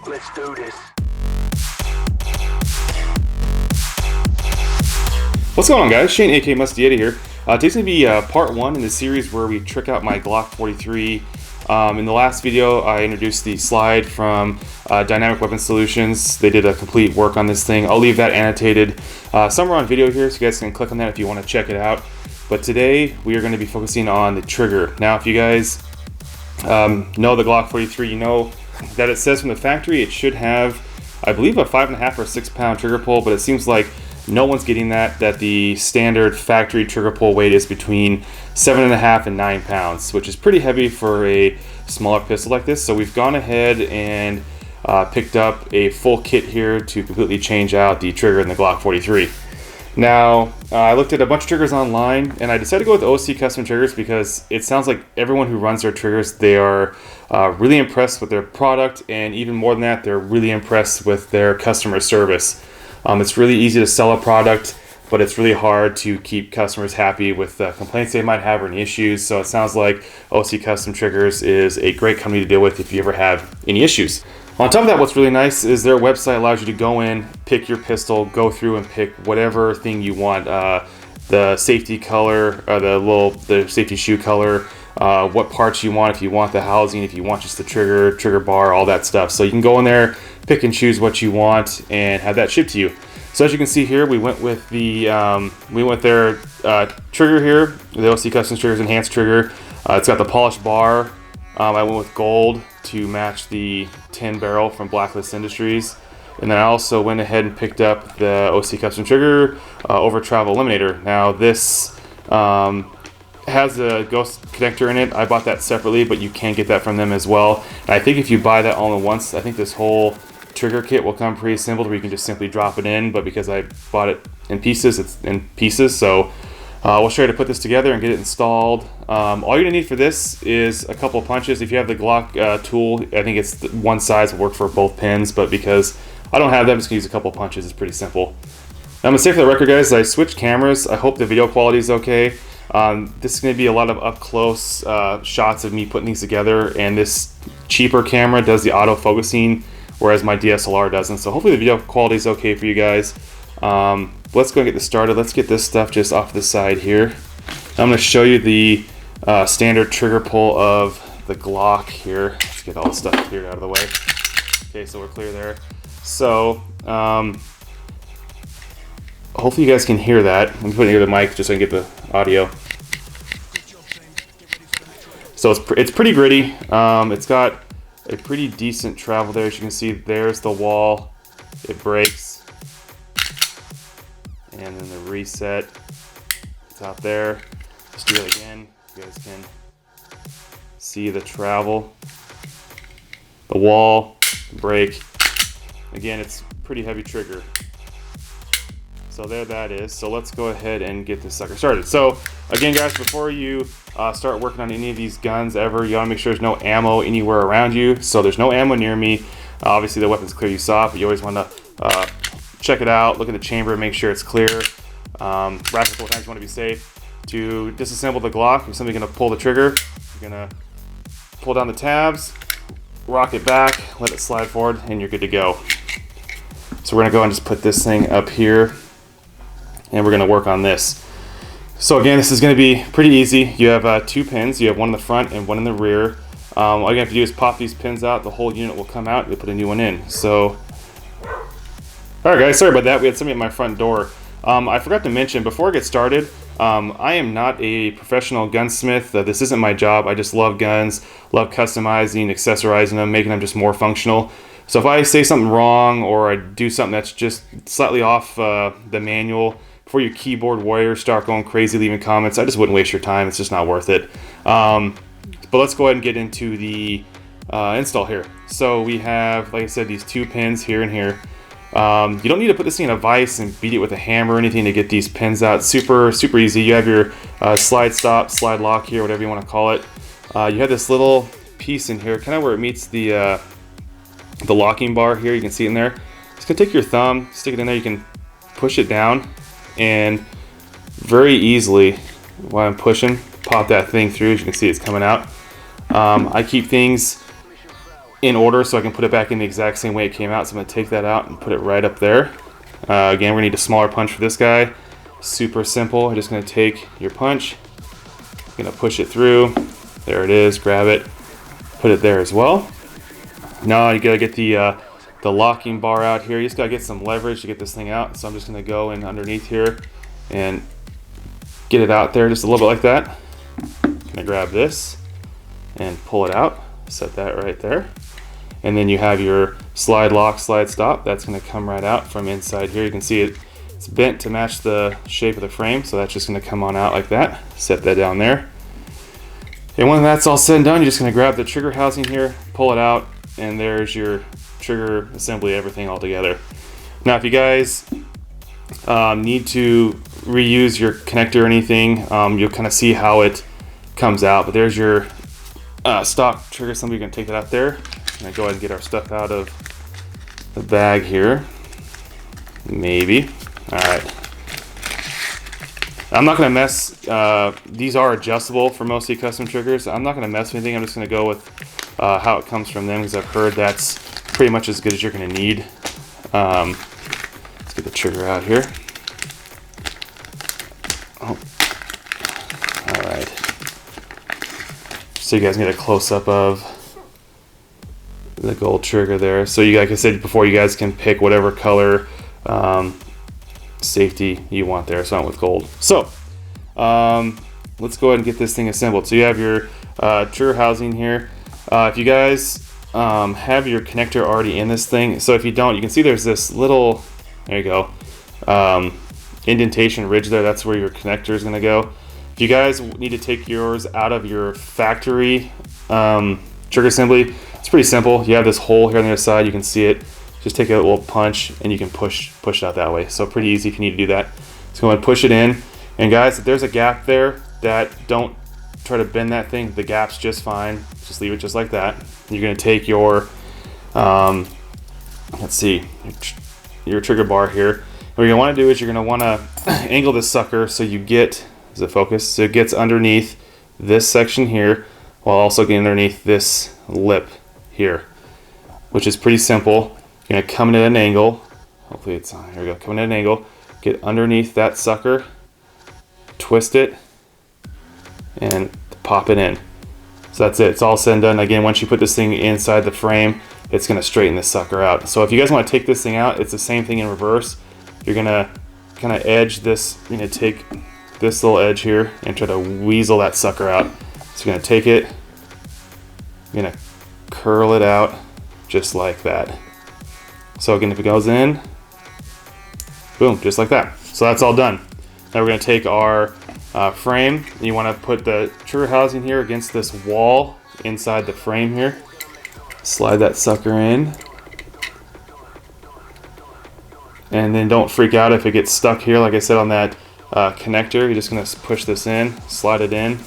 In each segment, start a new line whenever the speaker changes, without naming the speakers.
Let's do this.
What's going on, guys? Shane, aka Musty Yeti here. Today's going to be part 1 in the series where we trick out my Glock 43. In the last video, I introduced the slide from Dynamic Weapon Solutions. They did a complete work on this thing. I'll leave that annotated somewhere on video here, so you guys can click on that if you want to check it out. But today, we are going to be focusing on the trigger. Now, if you guys know the Glock 43, you know that it says from the factory it should have, I believe, a 5.5 or 6 pound trigger pull, but it seems like no one's getting that the standard factory trigger pull weight is between 7.5 and 9 pounds, which is pretty heavy for a smaller pistol like this. So we've gone ahead and picked up a full kit here to completely change out the trigger in the Glock 43. Now, I looked at a bunch of triggers online, and I decided to go with OC Custom Triggers because it sounds like everyone who runs their triggers, they are really impressed with their product, and even more than that, they're really impressed with their customer service. It's really easy to sell a product, but it's really hard to keep customers happy with complaints they might have or any issues. So it sounds like OC Custom Triggers is a great company to deal with if you ever have any issues. On top of that, what's really nice is their website allows you to go in, pick your pistol, go through and pick whatever thing you want. The safety color, the safety shoe color, what parts you want, if you want the housing, if you want just the trigger bar, all that stuff. So you can go in there, pick and choose what you want, and have that shipped to you. So as you can see here, we went with their trigger here, the OC Custom Triggers Enhanced Trigger. It's got the polished bar. I went with gold to match the 10 barrel from Blacklist Industries. And then I also went ahead and picked up the OC Custom Trigger Over Travel Eliminator. Now this has a ghost connector in it. I bought that separately, but you can get that from them as well. And I think if you buy that all at once, I think this whole trigger kit will come pre-assembled where you can just simply drop it in. But because I bought it in pieces, it's in pieces. So we'll show you how to put this together and get it installed. All you're gonna need for this is a couple punches. If you have the Glock tool, I think it's one size will work for both pins, but because I don't have them, I'm just gonna use a couple punches. It's pretty simple. Now, I'm gonna say for the record, guys, I switched cameras. I hope the video quality is okay. This is gonna be a lot of up close shots of me putting these together, and this cheaper camera does the auto focusing, whereas my DSLR doesn't. So hopefully the video quality is okay for you guys. Let's go and get this started. Let's get this stuff just off the side here. I'm going to show you the standard trigger pull of the Glock here. Let's get all the stuff cleared out of the way. Okay, so we're clear there. So hopefully you guys can hear that. I'm putting it near the mic just so I can get the audio. So it's pretty gritty. It's got a pretty decent travel there. As you can see, there's the wall. It breaks. And then the reset, it's out there. Let's do it again. You guys can see the travel, the wall, the brake. Again, it's pretty heavy trigger. So there that is. So let's go ahead and get this sucker started. So again, guys, before you start working on any of these guns ever, you want to make sure there's no ammo anywhere around you. So there's no ammo near me. Obviously the weapon's clear, you saw it, but you always want to check it out, look at the chamber, make sure it's clear. Wrap it a couple times, you want to be safe. To disassemble the Glock, you're simply going to pull the trigger. You're going to pull down the tabs, rock it back, let it slide forward, and you're good to go. So we're going to go and just put this thing up here, and we're going to work on this. So again, this is going to be pretty easy. You have 2 pins. You have one in the front and one in the rear. All you have to do is pop these pins out. The whole unit will come out. You'll put a new one in. So alright guys, sorry about that. We had somebody at my front door. I forgot to mention, before I get started, I am not a professional gunsmith. This isn't my job. I just love guns, love customizing, accessorizing them, making them just more functional. So if I say something wrong or I do something that's just slightly off the manual, before you keyboard warriors start going crazy leaving comments, I just wouldn't waste your time. It's just not worth it. But let's go ahead and get into the install here. So we have, like I said, these 2 pins here and here. You don't need to put this thing in a vise and beat it with a hammer or anything to get these pins out. Super easy. You have your slide stop, slide lock here, whatever you want to call it. You have this little piece in here, kind of where it meets the locking bar here. You can see it in there. Just gonna take your thumb, stick it in there. You can push it down, and very easily, while I'm pushing, pop that thing through. As you can see, it's coming out. I keep things in order so I can put it back in the exact same way it came out. So I'm going to take that out and put it right up there. Again, we're going to need a smaller punch for this guy. Super simple. I'm just going to take your punch, going to push it through. There it is. Grab it, put it there as well. Now you got to get the locking bar out here. You just got to get some leverage to get this thing out. So I'm just going to go in underneath here and get it out there just a little bit like that. I'm going to grab this and pull it out. Set that right there. And then you have your slide lock, slide stop. That's going to come right out from inside here. You can see it's bent to match the shape of the frame, so that's just going to come on out like that. Set that down there. And when that's all said and done, you're just going to grab the trigger housing here, pull it out, and there's your trigger assembly, everything all together. Now, if you guys need to reuse your connector or anything, you'll kind of see how it comes out. But there's your stock trigger assembly. You're going to take that out there. I'm going to go ahead and get our stuff out of the bag here. Maybe. Alright. I'm not going to mess, these are adjustable for mostly custom triggers. I'm not going to mess with anything. I'm just going to go with how it comes from them, because I've heard that's pretty much as good as you're going to need. Let's get the trigger out here. Oh. Alright. So you guys get a close-up of the gold trigger there. So you, like I said before, you guys can pick whatever color safety you want there. So I went with gold. So let's go ahead and get this thing assembled. So you have your trigger housing here. If you guys have your connector already in this thing, so if you don't, you can see there's this little, there you go, indentation ridge there. That's where your connector is going to go. If you guys need to take yours out of your factory trigger assembly, it's pretty simple. You have this hole here on the other side. You can see it. Just take a little punch and you can push it out that way. So pretty easy if you need to do that. So go ahead and push it in. And guys, if there's a gap there, don't try to bend that thing. The gap's just fine. Just leave it just like that. You're going to take your, let's see, your trigger bar here. What you're going to want to do is you're going to want to angle this sucker so you get, is it focus? So it gets underneath this section here, while also getting underneath this lip here, which is pretty simple. You're going to come in at an angle. Hopefully it's on. Here we go. Come in at an angle. Get underneath that sucker. Twist it. And pop it in. So that's it. It's all said and done. Again, once you put this thing inside the frame, it's going to straighten this sucker out. So if you guys want to take this thing out, it's the same thing in reverse. You're going to kind of edge this. You're going to take this little edge here and try to weasel that sucker out. So you're going to take it. You're going to curl it out just like that. So again, if it goes in, boom, just like that. So that's all done. Now we're going to take our frame. You want to put the trigger housing here against this wall inside the frame here. Slide that sucker in. And then don't freak out if it gets stuck here. Like I said on that connector, you're just going to push this in, slide it in.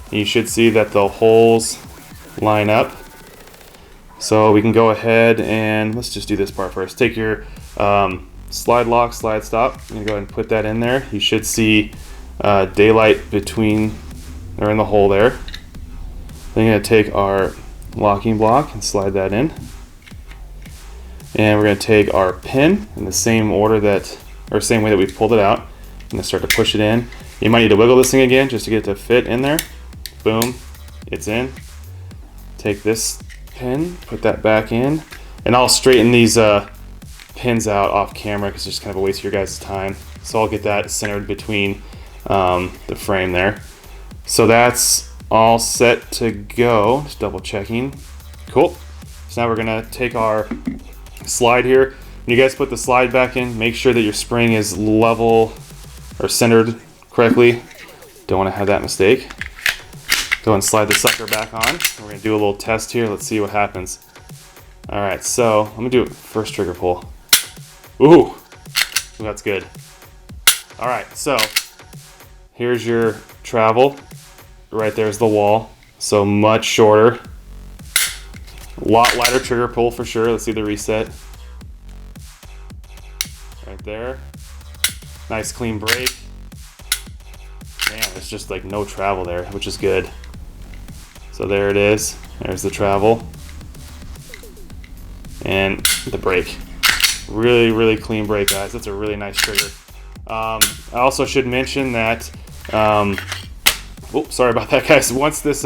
And you should see that the holes line up. So we can go ahead and let's just do this part first. Take your slide lock, slide stop. I'm going to go ahead and put that in there. You should see daylight between, or in the hole there. Then you're going to take our locking block and slide that in. And we're going to take our pin in the same order that, or same way that we pulled it out. I'm going to start to push it in. You might need to wiggle this thing again just to get it to fit in there. Boom, it's in. Take this pin, put that back in, and I'll straighten these pins out off camera because it's just kind of a waste of your guys' time. So I'll get that centered between the frame there. So that's all set to go. Just double checking. Cool. So now we're gonna take our slide here. When you guys put the slide back in, make sure that your spring is level or centered correctly. Don't want to have that mistake. Go and slide the sucker back on. We're going to do a little test here. Let's see what happens. All right, so let me do it first trigger pull. Ooh, that's good. All right, so here's your travel. Right there's the wall. So much shorter. A lot lighter trigger pull for sure. Let's see the reset. Right there. Nice clean break. Man, there's just like no travel there, which is good. So there it is. There's the travel. and the brake. Really clean brake, guys. That's a really nice trigger. I also should mention that, sorry about that, guys. Once this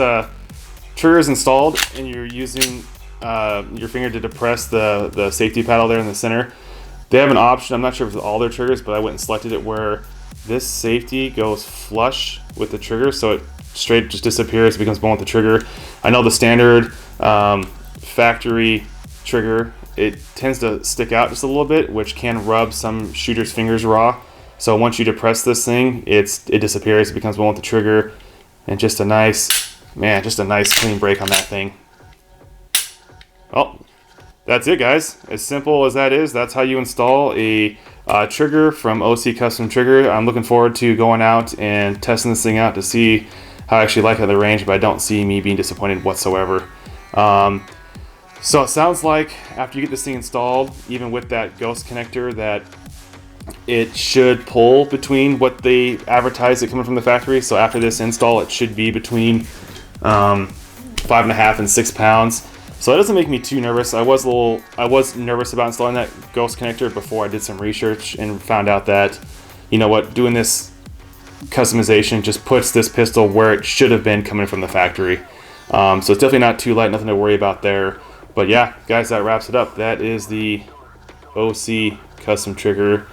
trigger is installed and you're using your finger to depress the safety paddle there in the center, they have an option. I'm not sure if it's all their triggers, but I went and selected it where this safety goes flush with the trigger, so it straight just disappears, becomes one with the trigger. I know the standard factory trigger, it tends to stick out just a little bit, which can rub some shooters' fingers raw. So once you depress this thing, it disappears, it becomes one with the trigger, and just a nice clean brake on that thing. Oh, that's it, guys. As simple as that is, that's how you install a trigger from OC Custom Trigger. I'm looking forward to going out and testing this thing out to see how I actually like it at the range, but I don't see me being disappointed whatsoever. So it sounds like after you get this thing installed, even with that ghost connector, that it should pull between what they advertise it coming from the factory. So after this install, it should be between 5.5 and 6 pounds. So that doesn't make me too nervous. I was nervous about installing that ghost connector before I did some research and found out that, you know what, doing this customization just puts this pistol where it should have been coming from the factory. So it's definitely not too light, nothing to worry about there. But yeah, guys, that wraps it up. That is the OC Custom Trigger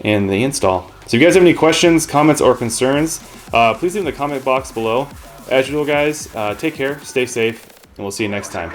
and the install. So if you guys have any questions, comments, or concerns, please leave in the comment box below. As usual, guys, take care, stay safe, and we'll see you next time.